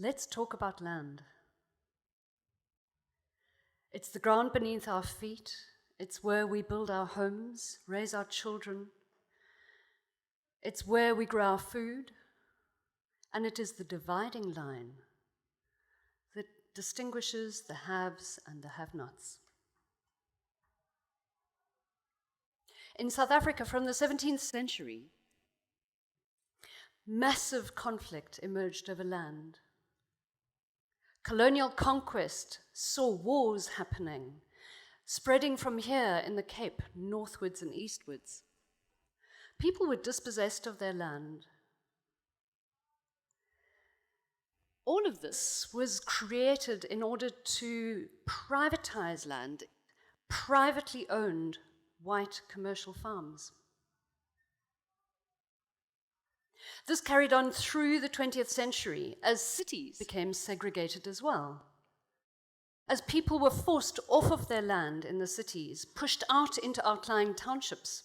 Let's talk about land. It's the ground beneath our feet. It's where we build our homes, raise our children. It's where we grow our food. And it is the dividing line that distinguishes the haves and the have-nots. In South Africa, from the 17th century, massive conflict emerged over land. Colonial conquest saw wars happening, spreading from here in the Cape northwards and eastwards. People were dispossessed of their land. All of this was created in order to privatize land, privately owned white commercial farms. This carried on through the 20th century as cities became segregated as well. As people were forced off of their land in the cities, pushed out into outlying townships.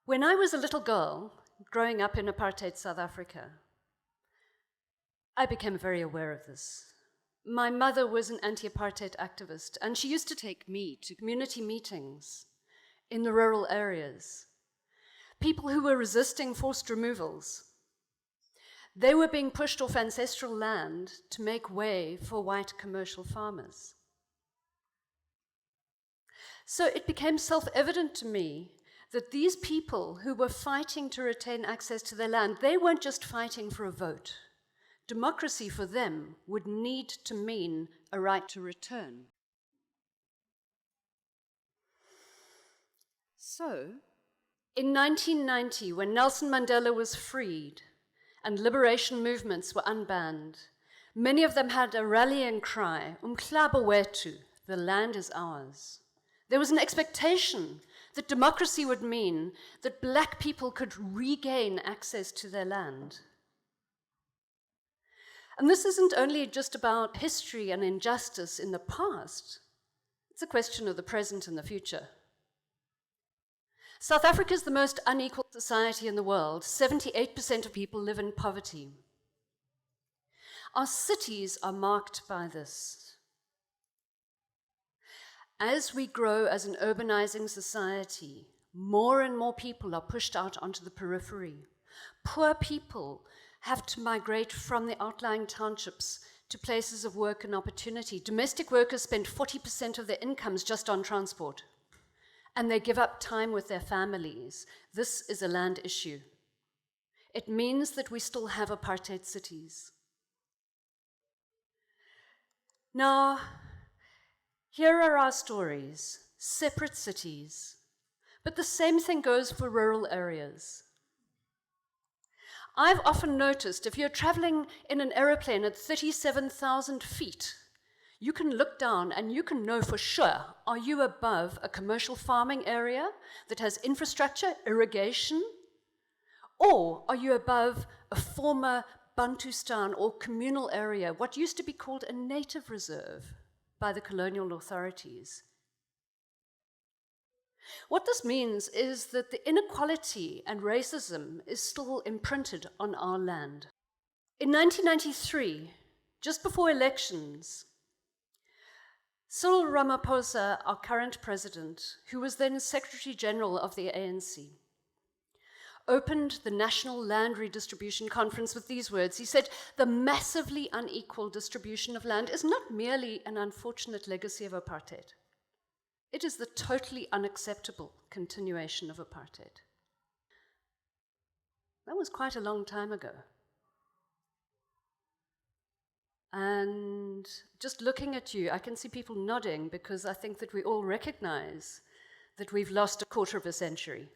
When I was a little girl, growing up in apartheid South Africa, I became very aware of this. My mother was an anti-apartheid activist, and she used to take me to community meetings in the rural areas. People who were resisting forced removals. They were being pushed off ancestral land to make way for white commercial farmers. So it became self-evident to me that these people who were fighting to retain access to their land, they weren't just fighting for a vote. Democracy for them would need to mean a right to return. So, in 1990, when Nelson Mandela was freed and liberation movements were unbanned, many of them had a rallying cry, Umhlaba wethu, the land is ours. There was an expectation that democracy would mean that black people could regain access to their land. And this isn't only just about history and injustice in the past, it's a question of the present and the future. South Africa is the most unequal society in the world. 78% of people live in poverty. Our cities are marked by this. As we grow as an urbanizing society, more and more people are pushed out onto the periphery. Poor people have to migrate from the outlying townships to places of work and opportunity. Domestic workers spend 40% of their incomes just on transport, and they give up time with their families. This is a land issue. It means that we still have apartheid cities. Now, here are our stories, separate cities, but the same thing goes for rural areas. I've often noticed if you're traveling in an aeroplane at 37,000 feet, you can look down and you can know for sure, are you above a commercial farming area that has infrastructure, irrigation, or are you above a former Bantustan or communal area, what used to be called a native reserve by the colonial authorities? What this means is that the inequality and racism is still imprinted on our land. In 1993, just before elections, Cyril Ramaphosa, our current president, who was then Secretary General of the ANC, opened the National Land Redistribution Conference with these words. He said, "The massively unequal distribution of land is not merely an unfortunate legacy of apartheid. It is the totally unacceptable continuation of apartheid." That was quite a long time ago. And just looking at you, I can see people nodding because I think that we all recognize that we've lost a quarter of a century.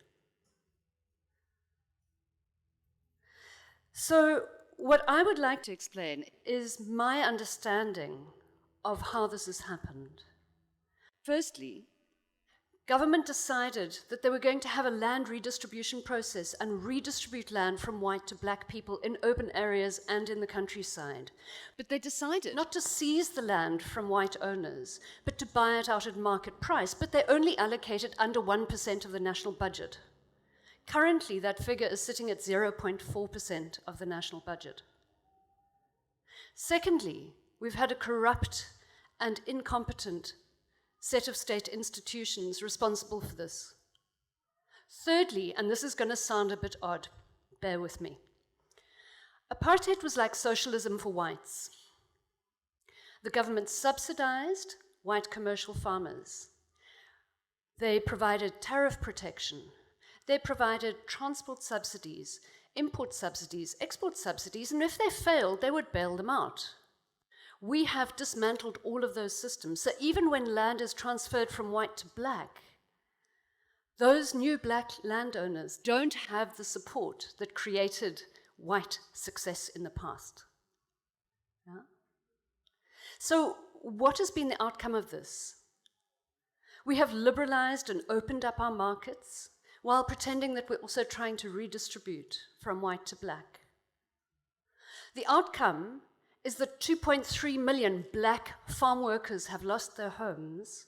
So what I would like to explain is my understanding of how this has happened. Firstly, government decided that they were going to have a land redistribution process and redistribute land from white to black people in urban areas and in the countryside. But they decided not to seize the land from white owners, but to buy it out at market price. But they only allocated under 1% of the national budget. Currently, that figure is sitting at 0.4% of the national budget. Secondly, we've had a corrupt and incompetent set of state institutions responsible for this. Thirdly, and this is going to sound a bit odd, bear with me. Apartheid was like socialism for whites. The government subsidized white commercial farmers. They provided tariff protection. They provided transport subsidies, import subsidies, export subsidies, and if they failed, they would bail them out. We have dismantled all of those systems. So even when land is transferred from white to black, those new black landowners don't have the support that created white success in the past. Yeah? So what has been the outcome of this? We have liberalized and opened up our markets while pretending that we're also trying to redistribute from white to black. The outcome is that 2.3 million black farm workers have lost their homes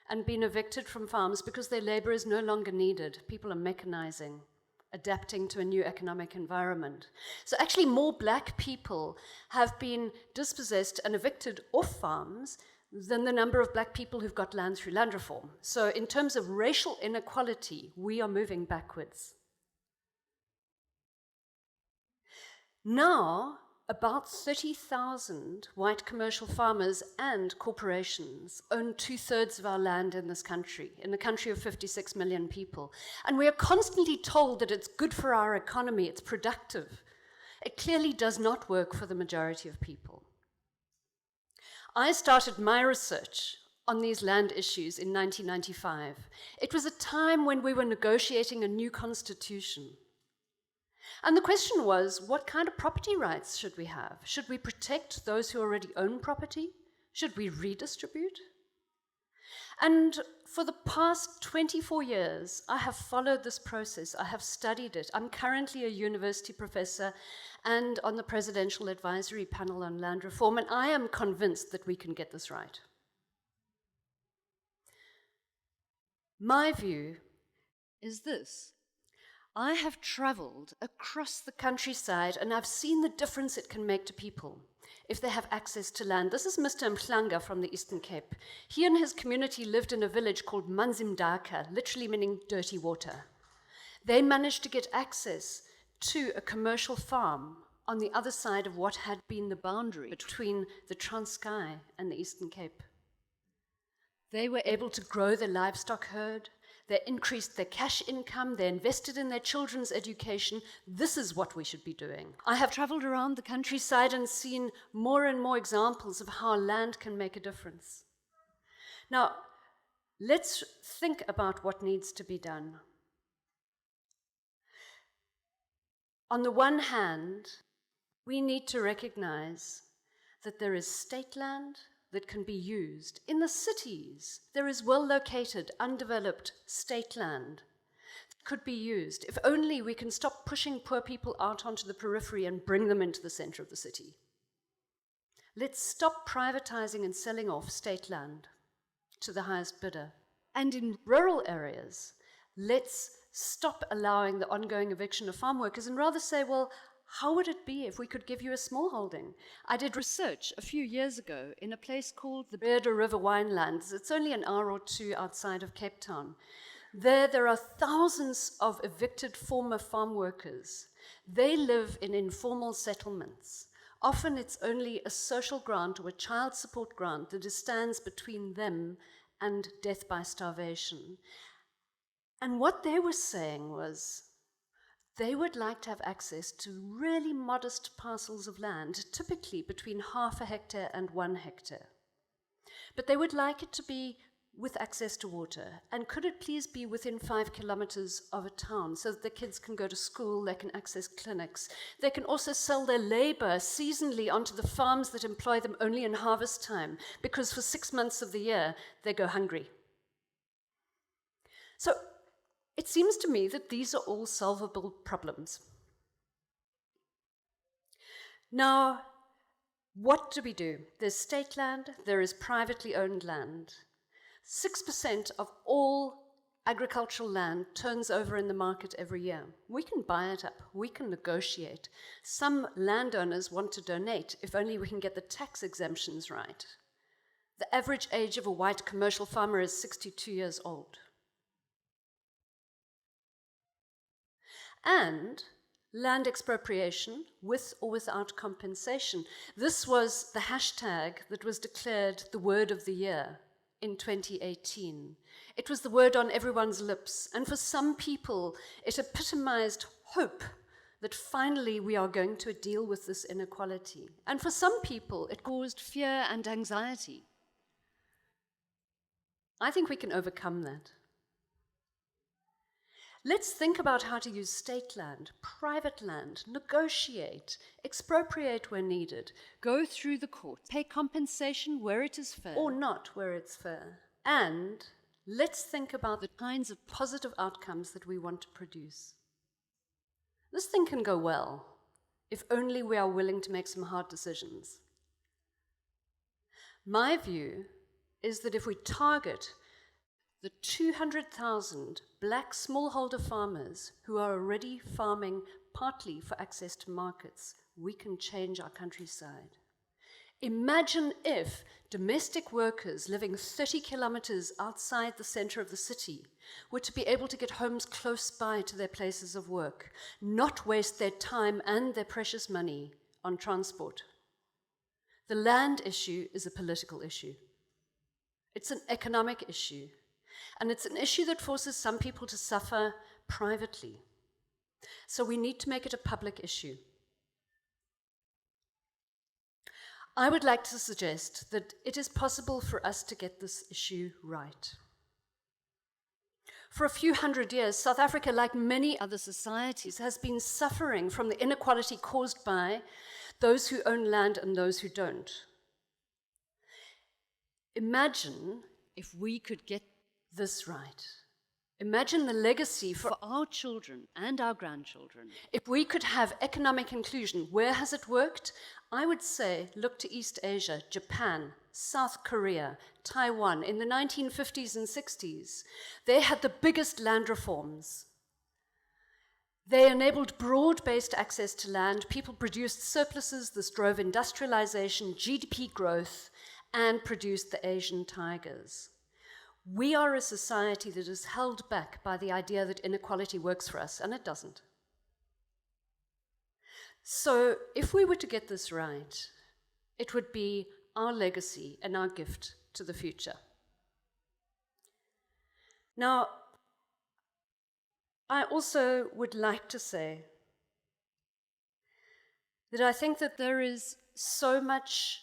and been evicted from farms because their labor is no longer needed. People are mechanizing, adapting to a new economic environment. So actually more black people have been dispossessed and evicted off farms than the number of black people who've got land through land reform. So in terms of racial inequality, we are moving backwards. Now, about 30,000 white commercial farmers and corporations own 2/3 of our land in this country, in a country of 56 million people. And we are constantly told that it's good for our economy, it's productive. It clearly does not work for the majority of people. I started my research on these land issues in 1995. It was a time when we were negotiating a new constitution. And the question was, what kind of property rights should we have? Should we protect those who already own property? Should we redistribute? And for the past 24 years, I have followed this process. I have studied it. I'm currently a university professor and on the Presidential Advisory Panel on Land Reform, and I am convinced that we can get this right. My view is this. I have traveled across the countryside and I've seen the difference it can make to people if they have access to land. This is Mr. Mhlanga from the Eastern Cape. He and his community lived in a village called Manzimdaka, literally meaning dirty water. They managed to get access to a commercial farm on the other side of what had been the boundary between the Transkei and the Eastern Cape. They were able to grow their livestock herd. They increased their cash income, they invested in their children's education. This is what we should be doing. I have traveled around the countryside and seen more and more examples of how land can make a difference. Now, let's think about what needs to be done. On the one hand, we need to recognize that there is state land that can be used. In the cities, there is well-located, undeveloped state land that could be used. If only we can stop pushing poor people out onto the periphery and bring them into the center of the city. Let's stop privatizing and selling off state land to the highest bidder. And in rural areas, let's stop allowing the ongoing eviction of farm workers and rather say, well, how would it be if we could give you a small holding? I did research a few years ago in a place called the Bearder River Winelands. It's only an hour or two outside of Cape Town. There are thousands of evicted former farm workers. They live in informal settlements. Often it's only a social grant or a child support grant that stands between them and death by starvation. And what they were saying was, they would like to have access to really modest parcels of land, typically between 0.5 hectare and 1 hectare. But they would like it to be with access to water. And could it please be within 5 kilometers of a town so that the kids can go to school, they can access clinics. They can also sell their labor seasonally onto the farms that employ them only in harvest time, because for 6 months of the year, they go hungry. So, it seems to me that these are all solvable problems. Now, what do we do? There's state land, there is privately owned land. 6% of all agricultural land turns over in the market every year. We can buy it up, we can negotiate. Some landowners want to donate if only we can get the tax exemptions right. The average age of a white commercial farmer is 62 years old. And land expropriation, with or without compensation. This was the hashtag that was declared the word of the year in 2018. It was the word on everyone's lips, and for some people, it epitomized hope that finally we are going to deal with this inequality. And for some people, it caused fear and anxiety. I think we can overcome that. Let's think about how to use state land, private land, negotiate, expropriate where needed, go through the court, pay compensation where it is fair, or not where it's fair. And let's think about the kinds of positive outcomes that we want to produce. This thing can go well, if only we are willing to make some hard decisions. My view is that if we target the 200,000 black smallholder farmers who are already farming partly for access to markets, we can change our countryside. Imagine if domestic workers living 30 kilometers outside the center of the city were to be able to get homes close by to their places of work, not waste their time and their precious money on transport. The land issue is a political issue. It's an economic issue. And it's an issue that forces some people to suffer privately. So we need to make it a public issue. I would like to suggest that it is possible for us to get this issue right. For a few hundred years, South Africa, like many other societies, has been suffering from the inequality caused by those who own land and those who don't. Imagine if we could get this right. Imagine the legacy for our children and our grandchildren. If we could have economic inclusion, where has it worked? I would say look to East Asia, Japan, South Korea, Taiwan. In the 1950s and 60s, they had the biggest land reforms. They enabled broad-based access to land. People produced surpluses. This drove industrialization, GDP growth, and produced the Asian tigers. We are a society that is held back by the idea that inequality works for us, and it doesn't. So if we were to get this right, it would be our legacy and our gift to the future. Now, I also would like to say that I think that there is so much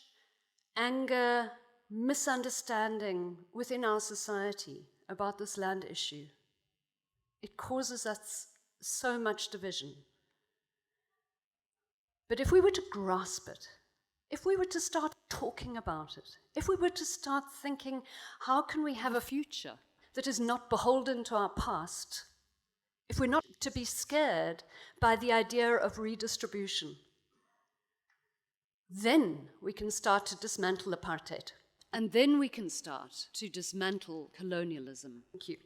anger, misunderstanding within our society about this land issue. It causes us so much division. But if we were to grasp it, if we were to start talking about it, if we were to start thinking, how can we have a future that is not beholden to our past, if we're not to be scared by the idea of redistribution, then we can start to dismantle apartheid. And then we can start to dismantle colonialism. Thank you.